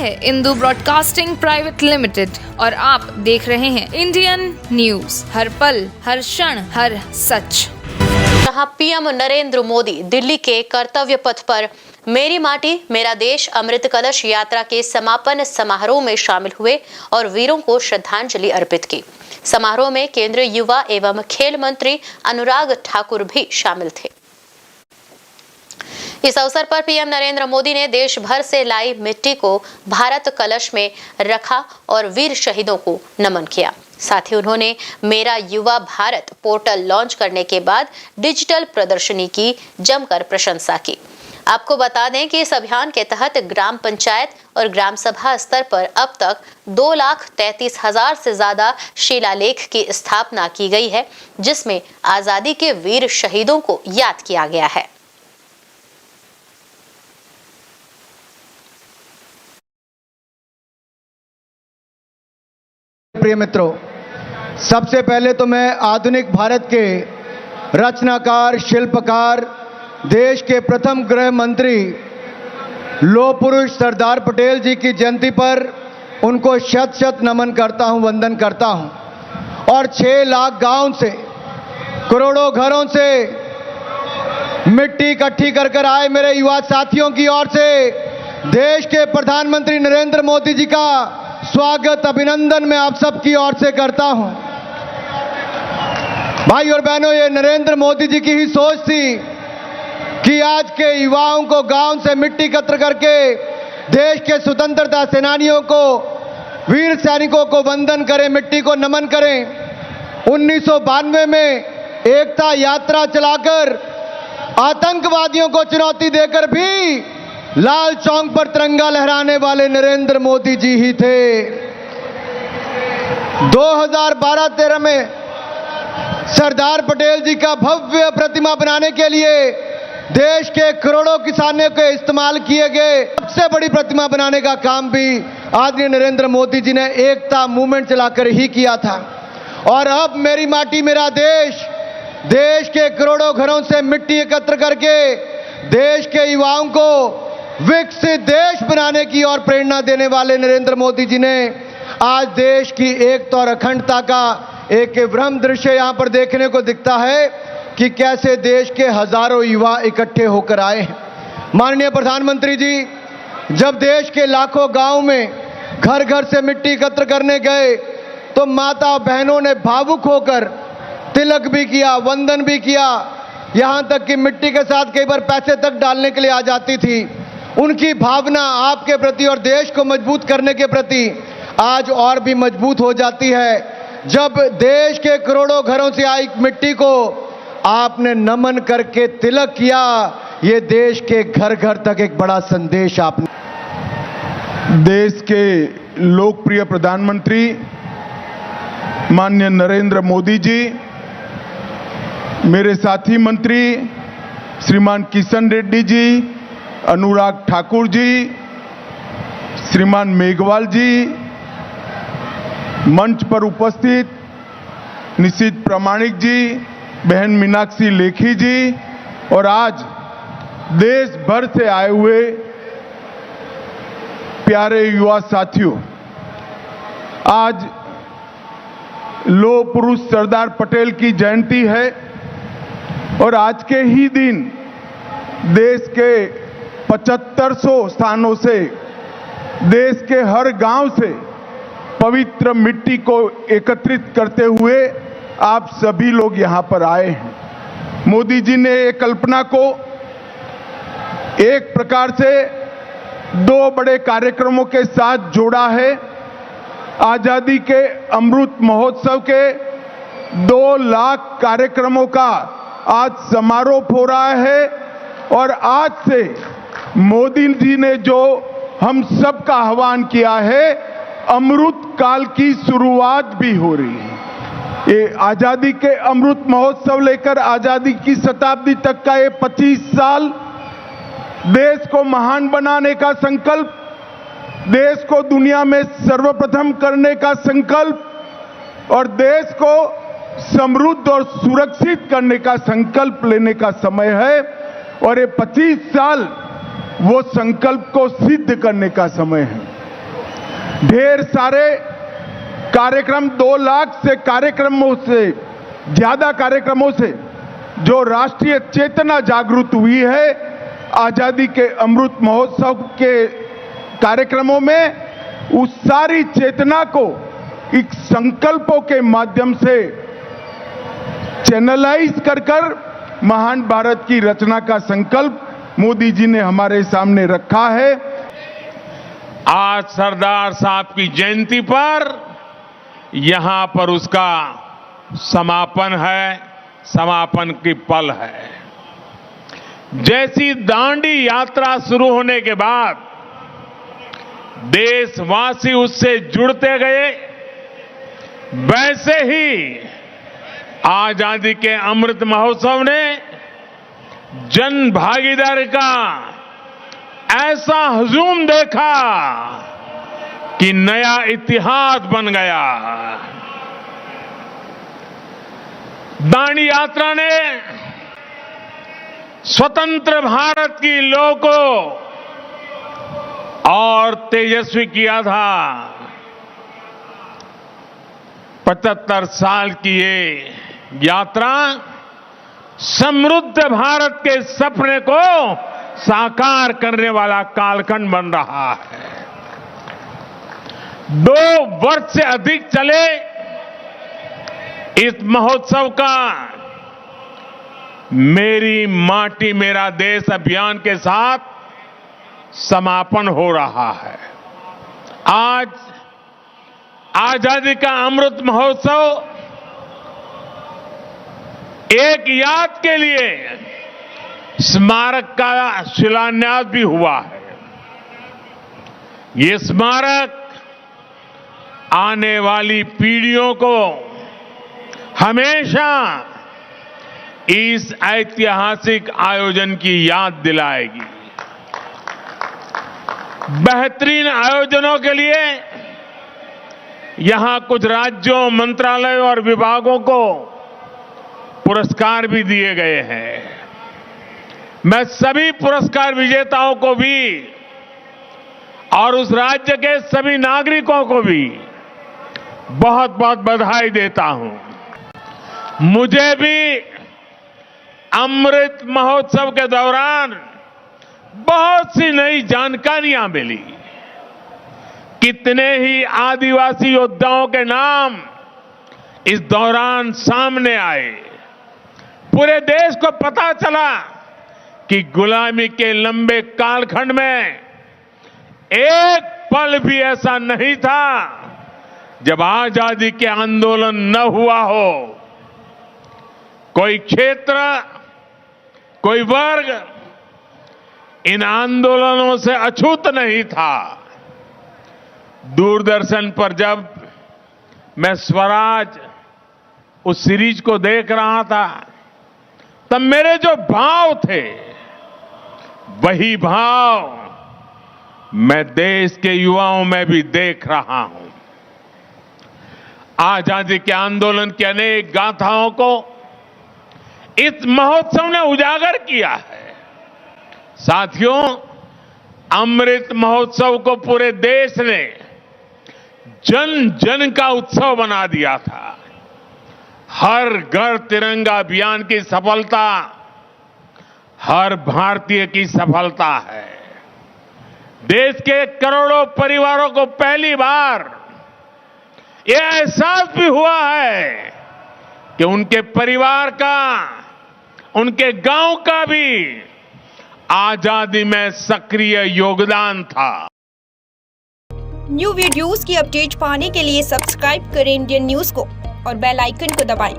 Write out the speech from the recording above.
है Indu broadcasting private limited और आप देख रहे हैं इंडियन न्यूज, हर पल, हर क्षण, हर सच। जहां पीएम नरेंद्र मोदी दिल्ली के कर्तव्य पथ पर मेरी माटी मेरा देश अमृत कलश यात्रा के समापन समारोह में शामिल हुए और वीरों को श्रद्धांजलि अर्पित की। समारोह में केंद्रीय युवा एवं खेल मंत्री अनुराग ठाकुर भी शामिल थे। इस अवसर पर पीएम नरेंद्र मोदी ने देश भर से लाई मिट्टी को भारत कलश में रखा और वीर शहीदों को नमन किया। साथ ही उन्होंने मेरा युवा भारत पोर्टल लॉन्च करने के बाद डिजिटल प्रदर्शनी की जमकर प्रशंसा की। आपको बता दें कि इस अभियान के तहत ग्राम पंचायत और ग्राम सभा स्तर पर अब तक 2,33,000 से ज्यादा शिलालेख की स्थापना की गई है, जिसमें आजादी के वीर शहीदों को याद किया गया है। प्रिय मित्रों, सबसे पहले तो मैं आधुनिक भारत के रचनाकार, शिल्पकार, देश के प्रथम गृह मंत्री लौह पुरुष सरदार पटेल जी की जयंती पर उनको शत शत नमन करता हूं, वंदन करता हूं। और 6 लाख गांव से, करोड़ों घरों से मिट्टी इकट्ठी कर कर आए मेरे युवा साथियों की ओर से देश के प्रधानमंत्री नरेंद्र मोदी जी का स्वागत, अभिनंदन मैं आप सबकी ओर से करता हूं। भाई और बहनों, ये नरेंद्र मोदी जी की ही सोच थी कि आज के युवाओं को गांव से मिट्टी एकत्र करके देश के स्वतंत्रता सेनानियों को, वीर सैनिकों को वंदन करें, मिट्टी को नमन करें। 1992 में एकता यात्रा चलाकर आतंकवादियों को चुनौती देकर भी लाल चौक पर तिरंगा लहराने वाले नरेंद्र मोदी जी ही थे। 2012-13 में सरदार पटेल जी का भव्य प्रतिमा बनाने के लिए देश के करोड़ों किसानों के इस्तेमाल किए गए सबसे बड़ी प्रतिमा बनाने का काम भी आदरणीय नरेंद्र मोदी जी ने एकता मूवमेंट चलाकर ही किया था। और अब मेरी माटी मेरा देश, देश के करोड़ों घरों से मिट्टी एकत्र करके देश के युवाओं को विकसित देश बनाने की और प्रेरणा देने वाले नरेंद्र मोदी जी ने आज देश की एकता और अखंडता का एक विभ्रम दृश्य यहां पर देखने को दिखता है कि कैसे देश के हजारों युवा इकट्ठे होकर आए हैं। माननीय प्रधानमंत्री जी जब देश के लाखों गांव में घर घर से मिट्टी एकत्र करने गए तो माता बहनों ने भावुक होकर तिलक भी किया, वंदन भी किया, यहां तक कि मिट्टी के साथ कई बार पैसे तक डालने के लिए आ जाती थी। उनकी भावना आपके प्रति और देश को मजबूत करने के प्रति आज और भी मजबूत हो जाती है जब देश के करोड़ों घरों से आई मिट्टी को आपने नमन करके तिलक किया। ये देश के घर घर तक एक बड़ा संदेश आपने। देश के लोकप्रिय प्रधानमंत्री माननीय नरेंद्र मोदी जी, मेरे साथी मंत्री श्रीमान किशन रेड्डी जी, अनुराग ठाकुर जी, श्रीमान मेघवाल जी, मंच पर उपस्थित निशित प्रामाणिक जी, बहन मीनाक्षी लेखी जी और आज देश भर से आए हुए प्यारे युवा साथियों, आज लौह पुरुष सरदार पटेल की जयंती है और आज के ही दिन देश के 7500 स्थानों से, देश के हर गांव से पवित्र मिट्टी को एकत्रित करते हुए आप सभी लोग यहां पर आए हैं। मोदी जी ने एक कल्पना को एक प्रकार से 2 बड़े कार्यक्रमों के साथ जोड़ा है। आजादी के अमृत महोत्सव के 2 लाख कार्यक्रमों का आज समारोह हो रहा है और आज से मोदी जी ने जो हम सब का आह्वान किया है, अमृत काल की शुरुआत भी हो रही है। ये आजादी के अमृत महोत्सव लेकर आजादी की शताब्दी तक का ये 25 साल देश को महान बनाने का संकल्प, देश को दुनिया में सर्वप्रथम करने का संकल्प और देश को समृद्ध और सुरक्षित करने का संकल्प लेने का समय है और ये 25 साल वो संकल्प को सिद्ध करने का समय है। ढेर सारे कार्यक्रम 2 लाख से कार्यक्रमों से ज्यादा कार्यक्रमों से जो राष्ट्रीय चेतना जागृत हुई है आजादी के अमृत महोत्सव के कार्यक्रमों में, उस सारी चेतना को एक संकल्पों के माध्यम से चैनलाइज कर महान भारत की रचना का संकल्प मोदी जी ने हमारे सामने रखा है। आज सरदार साहब की जयंती पर यहां पर उसका समापन है, समापन की पल है। जैसी दांडी यात्रा शुरू होने के बाद देशवासी उससे जुड़ते गए, वैसे ही आजादी के अमृत महोत्सव ने जन भागीदारी का ऐसा हुजूम देखा कि नया इतिहास बन गया। दांडी यात्रा ने स्वतंत्र भारत की लौ को और तेजस्वी किया था। 75 साल की ये यात्रा समृद्ध भारत के सपने को साकार करने वाला कालखंड बन रहा है। 2 वर्ष से अधिक चले इस महोत्सव का मेरी माटी मेरा देश अभियान के साथ समापन हो रहा है। आज आजादी का अमृत महोत्सव एक याद के लिए स्मारक का शिलान्यास भी हुआ है। ये स्मारक आने वाली पीढ़ियों को हमेशा इस ऐतिहासिक आयोजन की याद दिलाएगी। बेहतरीन आयोजनों के लिए यहां कुछ राज्यों, मंत्रालयों और विभागों को पुरस्कार भी दिए गए हैं। मैं सभी पुरस्कार विजेताओं को भी और उस राज्य के सभी नागरिकों को भी बहुत बहुत बधाई देता हूं। मुझे भी अमृत महोत्सव के दौरान बहुत सी नई जानकारियां मिली। कितने ही आदिवासी योद्धाओं के नाम इस दौरान सामने आए। पूरे देश को पता चला कि गुलामी के लंबे कालखंड में एक पल भी ऐसा नहीं था जब आजादी के आंदोलन न हुआ हो। कोई क्षेत्र, कोई वर्ग इन आंदोलनों से अछूत नहीं था। दूरदर्शन पर जब मैं स्वराज उस सीरीज को देख रहा था, तब मेरे जो भाव थे वही भाव मैं देश के युवाओं में भी देख रहा हूं। आजादी के आंदोलन की अनेक गाथाओं को इस महोत्सव ने उजागर किया है। साथियों, अमृत महोत्सव को पूरे देश ने जन जन का उत्सव बना दिया था। हर घर तिरंगा अभियान की सफलता हर भारतीय की सफलता है। देश के करोड़ों परिवारों को पहली बार यह एहसास भी हुआ है कि उनके परिवार का, उनके गांव का भी आजादी में सक्रिय योगदान था। न्यू वीडियोस की अपडेट पाने के लिए सब्सक्राइब करें इंडियन न्यूज को और बेल आइकन को दबाएं।